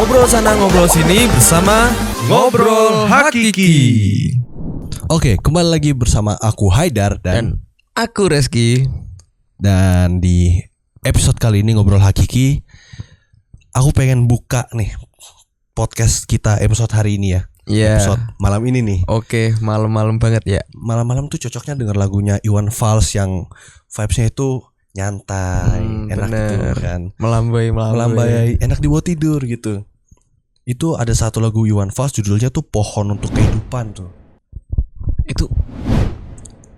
Ngobrol sana ngobrol sini bersama Ngobrol Hakiki. Oke, kembali lagi bersama aku Haidar dan aku Reski. Dan di episode kali ini Ngobrol Hakiki, aku pengen buka nih podcast kita episode hari ini ya. Iya. Episode malam ini nih. Oke, malam-malam banget ya. Malam-malam tuh cocoknya denger lagunya Iwan Fals yang vibes-nya itu nyantai, enak gitu kan. Melambai, enak dibawa tidur gitu. Itu ada satu lagu Iwan Fals judulnya tuh Pohon Untuk Kehidupan tuh. Itu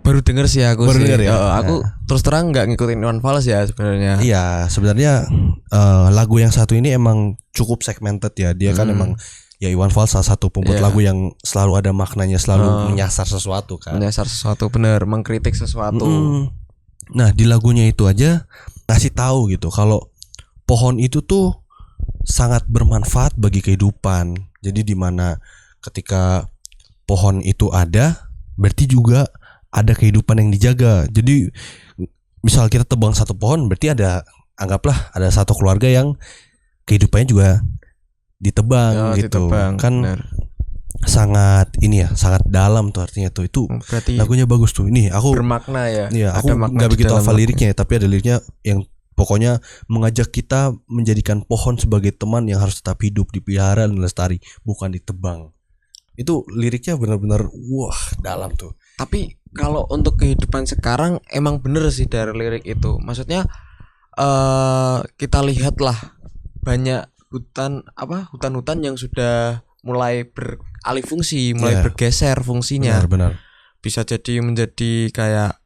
baru denger sih aku baru sih. Denger ya? Aku terus terang nggak ngikutin Iwan Fals ya sebenarnya. Iya, sebenarnya lagu yang satu ini emang cukup segmented ya. Dia kan emang ya Iwan Fals salah satu pembuat lagu yang selalu ada maknanya, selalu menyasar sesuatu kan. Menyasar sesuatu, bener, mengkritik sesuatu. Nah, di lagunya itu aja ngasih tahu gitu kalau pohon itu tuh sangat bermanfaat bagi kehidupan. Jadi di mana ketika pohon itu ada, berarti juga ada kehidupan yang dijaga. Jadi misal kita tebang satu pohon, berarti anggaplah ada satu keluarga yang kehidupannya juga ditebang gitu. Ditebang, kan bener. Sangat dalam tuh artinya tuh. Itu berarti lagunya bagus tuh. Ini aku bermakna ya. Iya, aku nggak begitu hafal liriknya, tapi ada liriknya yang pokoknya mengajak kita menjadikan pohon sebagai teman yang harus tetap hidup, dipelihara dan lestari, bukan ditebang. Itu liriknya benar-benar wah dalam tuh. Tapi kalau untuk kehidupan sekarang emang bener sih dari lirik itu. Maksudnya kita lihatlah banyak hutan-hutan yang sudah mulai beralih fungsi, mulai bergeser fungsinya. Benar. Bisa jadi menjadi kayak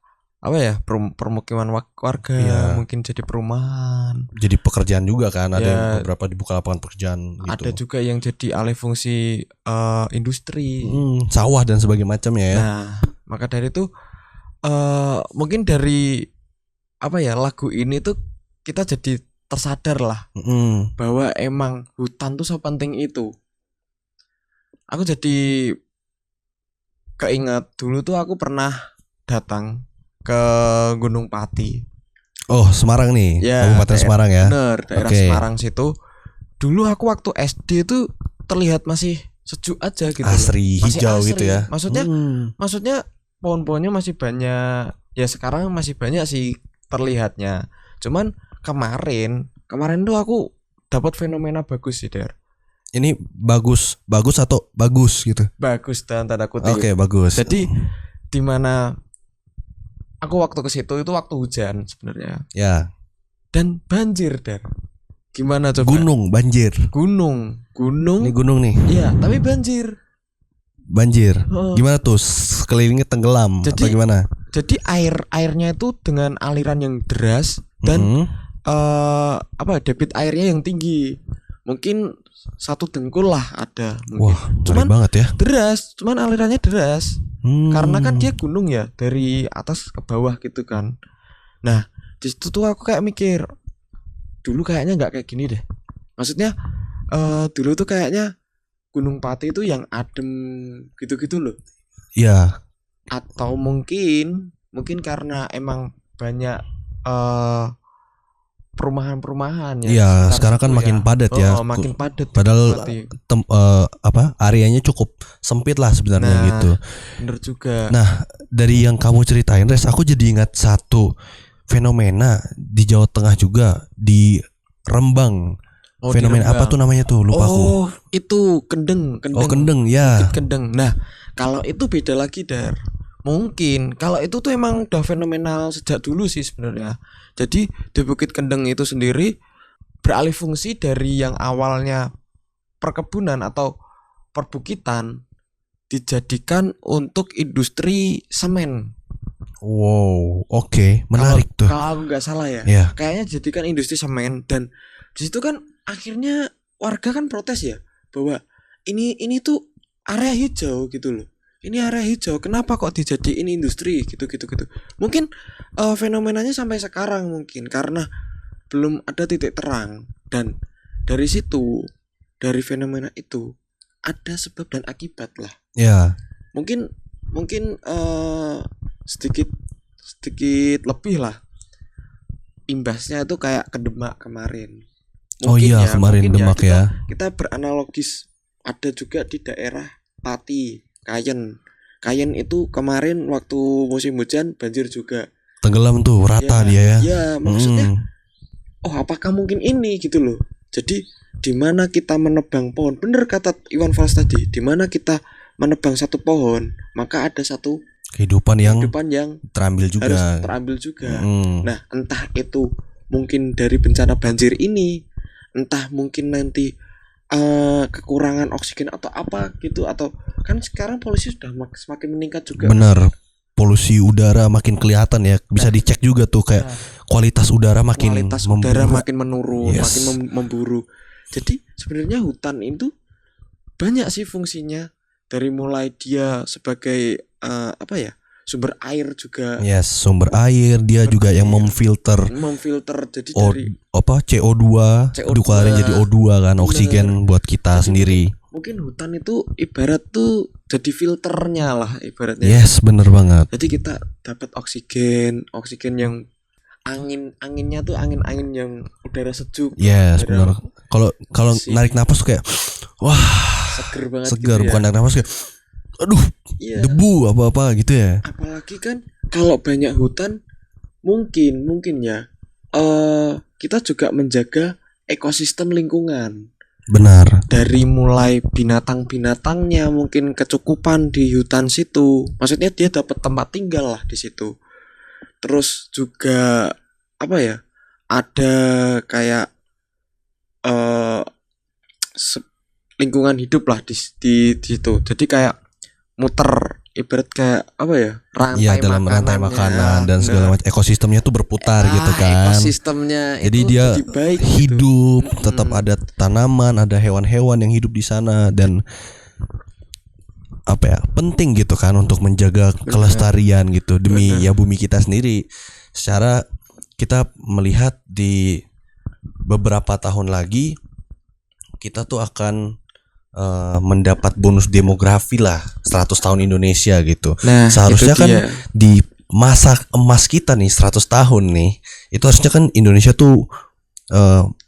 permukiman warga, mungkin jadi perumahan. Jadi pekerjaan juga kan, ada yang beberapa dibuka lapangan pekerjaan gitu. Ada juga yang jadi alih fungsi industri, sawah dan sebagainya macamnya ya. Nah, maka dari itu mungkin dari lagu ini tuh kita jadi tersadar lah bahwa emang hutan tuh sepenting itu. Aku jadi keinget dulu tuh aku pernah datang ke Gunung Pati. Oh, Semarang nih, Kabupaten Semarang ya. Bener, daerah Semarang situ. Dulu aku waktu SD tuh terlihat masih sejuk aja gitu. Asri, hijau asri. Gitu ya. Maksudnya pohon-pohonnya masih banyak. Ya sekarang masih banyak sih terlihatnya. Cuman kemarin tuh aku dapat fenomena bagus sih, Der. Ini bagus atau bagus gitu? Bagus dan tanda kutip. Oke, bagus. Jadi di mana aku waktu ke situ itu waktu hujan sebenarnya. Ya. Dan banjir, Der. Gimana coba? Gunung, banjir. Gunung. Ini gunung nih. Iya, tapi banjir. Gimana tuh? Sekelilingnya tenggelam atau gimana? Jadi airnya itu dengan aliran yang deras dan debit airnya yang tinggi. Mungkin 1 dengkul lah ada mungkin. Wah, cuman banget ya. Deras, cuman alirannya deras. Karena kan dia gunung ya, dari atas ke bawah gitu kan. Nah, di situ tuh aku kayak mikir, dulu kayaknya nggak kayak gini deh. Maksudnya dulu tuh kayaknya Gunung Pati itu yang adem gitu-gitu loh. Iya. Atau mungkin karena emang banyak perumahan-perumahan ya. Iya, sekarang kan makin padat ya. Makin padat. Padahal areanya cukup sempit lah sebenarnya gitu. Bener juga. Nah, dari yang kamu ceritain, Res, aku jadi ingat satu fenomena di Jawa Tengah juga, di Rembang. Fenomena apa tuh namanya tuh? Lupa aku. Oh, itu kendeng. Oh, kendeng ya. Kendeng. Nah, kalau itu beda lagi, Dar. Mungkin kalau itu tuh emang udah fenomenal sejak dulu sih sebenarnya. Jadi di Bukit Kendeng itu sendiri beralih fungsi dari yang awalnya perkebunan atau perbukitan dijadikan untuk industri semen. Wow, oke. Menarik tuh. Kalau aku nggak salah ya, kayaknya jadikan industri semen. Dan di situ kan akhirnya warga kan protes ya bahwa ini tuh area hijau gitu loh. Ini area hijau, kenapa kok dijadiin industri gitu. Mungkin fenomenanya sampai sekarang mungkin karena belum ada titik terang. Dan dari situ, dari fenomena itu ada sebab dan akibat lah. Ya. Mungkin sedikit lebih lah. Imbasnya itu kayak ke Demak kemarin. Oh Mungkin iya, ya, kemarin mungkin Demak kita, ya. kita beranalogis ada juga di daerah Pati, Kayen. Kayen itu kemarin waktu musim hujan banjir juga. Tenggelam tuh rata Ya, dia ya. ya maksudnya Mm. oh apakah mungkin ini gitu loh. Jadi di mana kita menebang pohon, bener kata Iwan Fals tadi, di mana kita menebang satu pohon, maka ada satu Kehidupan yang kehidupan yang terambil harus juga. terambil juga. Mm. Nah, entah itu mungkin dari bencana banjir ini, entah mungkin nanti kekurangan oksigen atau apa gitu, atau kan sekarang polusi sudah semakin meningkat juga. Bener. Polusi udara makin kelihatan ya. Bisa dicek juga tuh kayak kualitas udara makin Kualitas udara memburuk. makin menurun, Yes. makin memburuk. Jadi sebenarnya hutan itu banyak sih fungsinya, dari mulai dia sebagai apa ya, sumber air juga, Yes, sumber air, dia juga yang memfilter memfilter. Jadi O, dari CO2 CO2, dikeluarin jadi O2 kan, bener. oksigen buat kita Jadi sendiri. mungkin hutan itu ibarat tuh jadi filternya lah ibaratnya. Yes, bener banget. Jadi kita dapat oksigen yang anginnya tuh angin yang udara sejuk. Yes, udara bener. Kalau bersih. narik napas tuh kayak wah, seger banget segar, gitu bukan ya. narik napas kayak aduh, Iya. debu apa-apa gitu ya. Apalagi kan kalau banyak hutan mungkin ya kita juga menjaga ekosistem lingkungan. Benar. Dari mulai binatang-binatangnya mungkin kecukupan di hutan situ. Maksudnya dia dapat tempat tinggal lah di situ. Terus juga apa ya? Ada kayak lingkungan hidup lah di situ. Jadi kayak muter, ibarat kayak apa ya? Rantai Iya, dalam rantai makanan dan segala macam ekosistemnya tuh berputar gitu kan. Ekosistemnya Jadi itu dia jadi baik gitu. hidup, tetap ada tanaman, ada hewan-hewan yang hidup di sana dan apa ya, penting gitu kan untuk menjaga kelestarian gitu demi ya bumi kita sendiri. Secara kita melihat di beberapa tahun lagi kita tuh akan mendapat bonus demografi lah 100 tahun Indonesia gitu. Nah, seharusnya itu kan dia. di masa emas kita nih 100 tahun nih, itu harusnya kan Indonesia tuh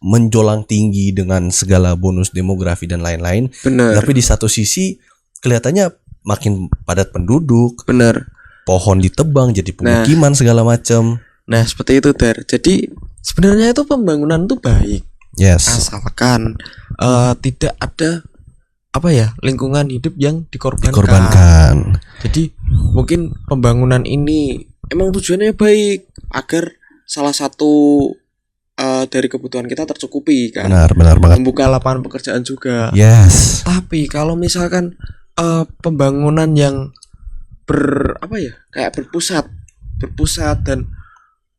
menjulang tinggi dengan segala bonus demografi dan lain-lain. Bener. Tapi di satu sisi kelihatannya makin padat penduduk, Bener. pohon ditebang jadi pemukiman segala macam. Nah, seperti itu, Dar. Jadi sebenarnya itu pembangunan tuh baik, Yes. asalkan tidak ada apa ya, lingkungan hidup yang Dikorbankan. Jadi mungkin pembangunan ini emang tujuannya baik agar salah satu dari kebutuhan kita tercukupi kan. Benar banget. Membuka lapangan pekerjaan juga. Yes. Tapi kalau misalkan pembangunan yang kayak berpusat dan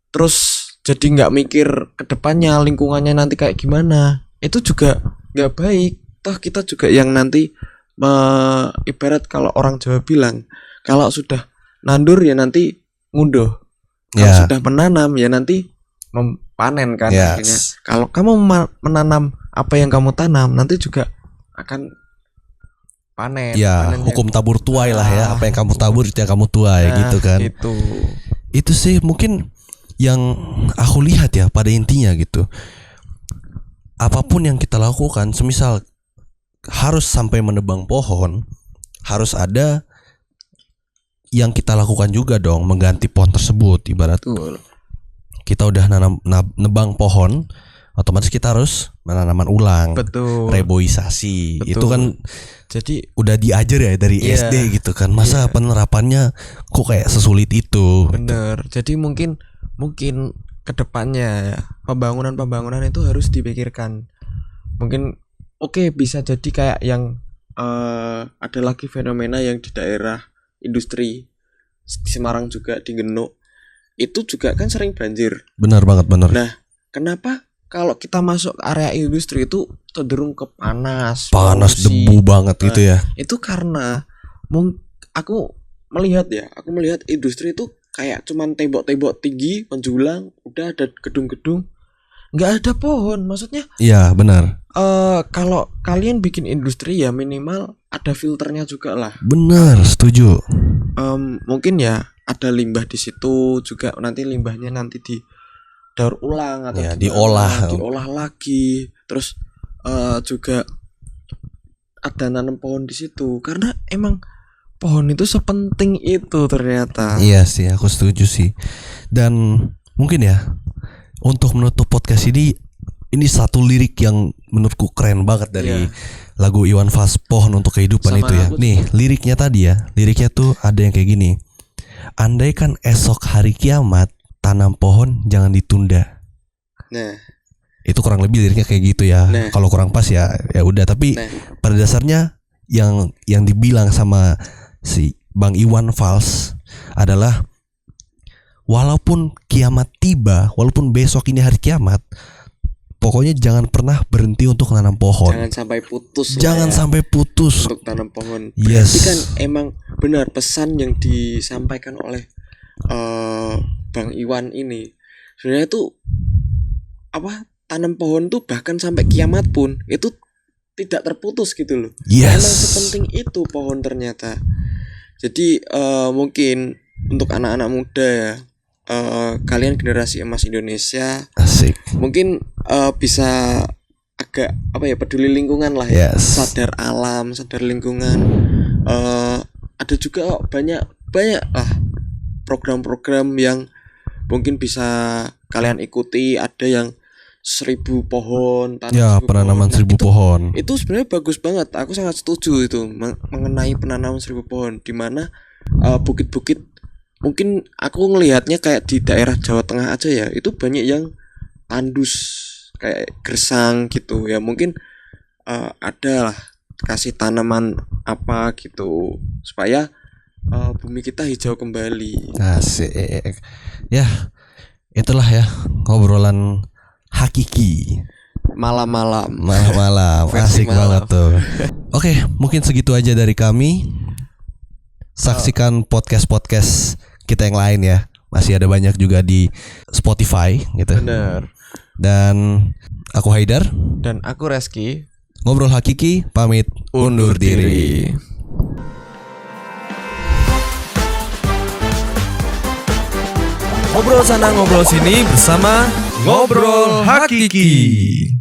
terus jadi nggak mikir ke depannya lingkungannya nanti kayak gimana, itu juga nggak baik. Toh kita juga yang nanti ibarat kalau orang Jawa bilang, kalau sudah nandur ya nanti ngunduh, kalau sudah menanam ya nanti panen kan. Yes. Akhirnya kalau kamu menanam apa yang kamu tanam nanti juga akan panen. Ya, panen hukum tabur tuai lah ya. Apa yang kamu tabur itu yang kamu tuai gitu kan. Itu sih mungkin yang aku lihat ya pada intinya gitu. Apapun yang kita lakukan, semisal harus sampai menebang pohon, harus ada yang kita lakukan juga dong, mengganti pohon tersebut. Ibarat kita udah nebang pohon, otomatis kita harus menanaman ulang. Betul. Reboisasi. Betul. Itu kan jadi udah diajar ya dari SD gitu kan. Masa penerapannya kok kayak sesulit itu? Bener. Jadi mungkin kedepannya pembangunan itu harus dipikirkan. Mungkin bisa jadi kayak yang ada lagi fenomena yang di daerah industri di Semarang juga, di Genuk itu juga kan sering banjir. Benar banget. Nah, kenapa kalau kita masuk ke area industri itu cenderung ke panas polusi, debu banget gitu ya? Itu karena aku melihat industri itu kayak cuman tembok-tembok tinggi menjulang, udah ada gedung-gedung, nggak ada pohon. Maksudnya iya benar. Kalau kalian bikin industri ya minimal ada filternya juga lah. Benar, setuju. Mungkin ya ada limbah di situ juga, nanti limbahnya nanti daur ulang atau Ya, diolah lagi. Terus juga ada nanam pohon di situ karena emang pohon itu sepenting itu ternyata. Iya sih, aku setuju sih. Dan mungkin ya untuk menutup podcast ini satu lirik yang menurutku keren banget dari lagu Iwan Fals Pohon untuk Kehidupan. Sama itu ya. Nih, liriknya tadi ya. Liriknya tuh ada yang kayak gini. Andaikan esok hari kiamat, tanam pohon jangan ditunda. Nah, itu kurang lebih liriknya kayak gitu ya. Nah. Kalau kurang pas ya udah, tapi pada dasarnya yang dibilang sama si Bang Iwan Fals adalah walaupun kiamat tiba, walaupun besok ini hari kiamat, pokoknya jangan pernah berhenti untuk nanam pohon. Jangan sampai putus. Jangan sampai putus untuk tanam pohon. Yes. Berarti kan emang benar pesan yang disampaikan oleh Bang Iwan ini. Sebenarnya tuh tanam pohon tuh bahkan sampai kiamat pun itu tidak terputus gitu loh. Yes. Emang sepenting itu pohon ternyata. Jadi mungkin untuk anak-anak muda ya, kalian generasi emas Indonesia, asik. Mungkin bisa agak peduli lingkungan lah ya. Yes. Sadar alam, sadar lingkungan. Ada juga banyak lah program-program yang mungkin bisa kalian ikuti. Ada yang 1000 pohon, penanaman 1000 pohon. Itu sebenarnya bagus banget. Aku sangat setuju itu mengenai penanaman 1000 pohon, di mana bukit-bukit mungkin aku ngelihatnya kayak di daerah Jawa Tengah aja ya, itu banyak yang tandus kayak gersang gitu ya. Mungkin ada lah kasih tanaman apa gitu supaya bumi kita hijau kembali. Asik. Ya, itulah ya ngobrolan hakiki malam-malam asik banget tuh. Oke, mungkin segitu aja dari kami. Saksikan podcast kita yang lain ya, masih ada banyak juga di Spotify gitu. Bener. Dan aku Haidar dan aku Reski. Ngobrol Hakiki pamit undur diri. Ngobrol sana ngobrol sini bersama Ngobrol Hakiki.